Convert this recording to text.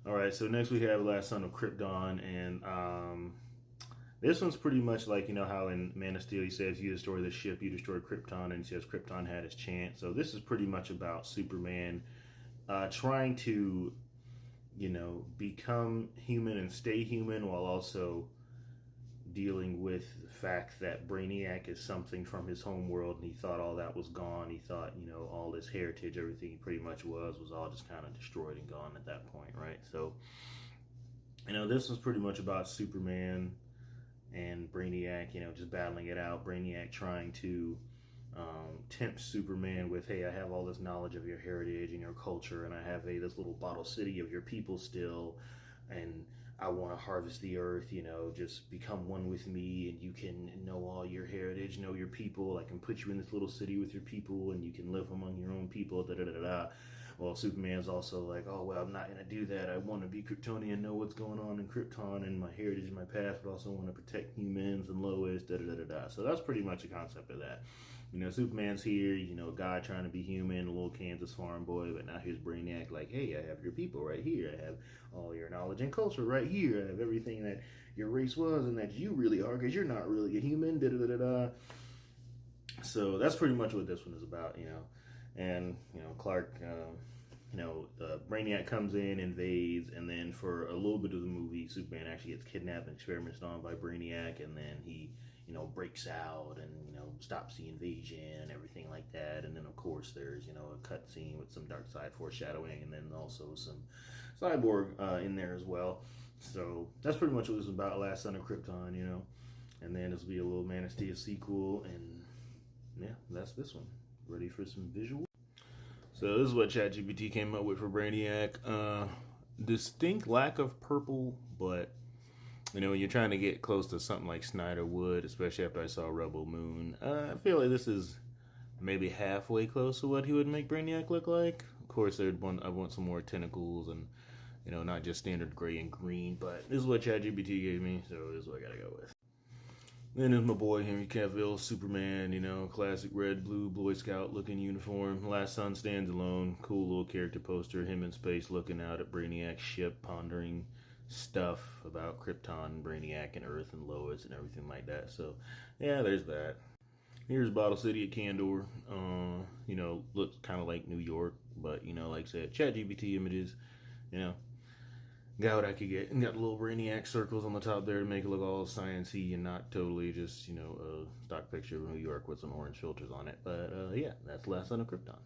All right, so next we have Last Son of Krypton, and this one's pretty much like, you know, how in Man of Steel he says, you destroy the ship, you destroy Krypton, and he says Krypton had his chance. So this is pretty much about Superman trying to, you know, become human and stay human while also dealing with the fact that Brainiac is something from his home world, and he thought all that was gone. He thought, you know, all this heritage, everything he pretty much was all just kind of destroyed and gone at that point, right? So, you know, this was pretty much about Superman and Brainiac, you know, just battling it out. Brainiac trying to tempt Superman with, hey, I have all this knowledge of your heritage and your culture, and I have this little bottle city of your people still, and I want to harvest the earth, you know, just become one with me, and you can know all your heritage, know your people. I can put you in this little city with your people, and you can live among your own people, da da da da. Well, Superman's also like, oh, well, I'm not going to do that. I want to be Kryptonian, know what's going on in Krypton and my heritage and my past, but also want to protect humans and Lois, da da da da da. So that's pretty much the concept of that. You know, Superman's here, you know, a guy trying to be human, a little Kansas farm boy, but now here's Brainiac like, hey, I have your people right here. I have all your knowledge and culture right here. I have everything that your race was and that you really are, because you're not really a human, da da da da. So that's pretty much what this one is about, you know. And, you know, Clark, Brainiac comes in, invades, and then for a little bit of the movie, Superman actually gets kidnapped and experimented on by Brainiac, and then he, you know, breaks out and, you know, stops the invasion and everything like that. And then, of course, there's, you know, a cut scene with some dark side foreshadowing, and then also some Cyborg in there as well. So that's pretty much what this is about, Last Son of Krypton, you know. And then this will be a little Man of Steel sequel, and yeah, that's this one. Ready for some visual? So this is what ChatGPT came up with for Brainiac. Distinct lack of purple, but you know, when you're trying to get close to something like Snyder Wood, especially after I saw Rebel Moon, I feel like this is maybe halfway close to what he would make Brainiac look like. Of course, I want some more tentacles and, you know, not just standard gray and green, but this is what ChatGPT gave me, so this is what I gotta go with. Then there's my boy Henry Cavill, Superman, you know, classic red, blue, Boy Scout looking uniform. Last Son stands alone. Cool little character poster. Him in space looking out at Brainiac's ship, pondering stuff about Krypton, Brainiac, and Earth, and Lois, and everything like that. So, yeah, there's that. Here's Bottle City at Candor. You know, looks kind of like New York, but, you know, like I said, ChatGPT images, you know. Got what I could get. And got the little Brainiac circles on the top there to make it look all science-y and not totally just, you know, a stock picture of New York with some orange filters on it. But, yeah, that's Last Son of Krypton.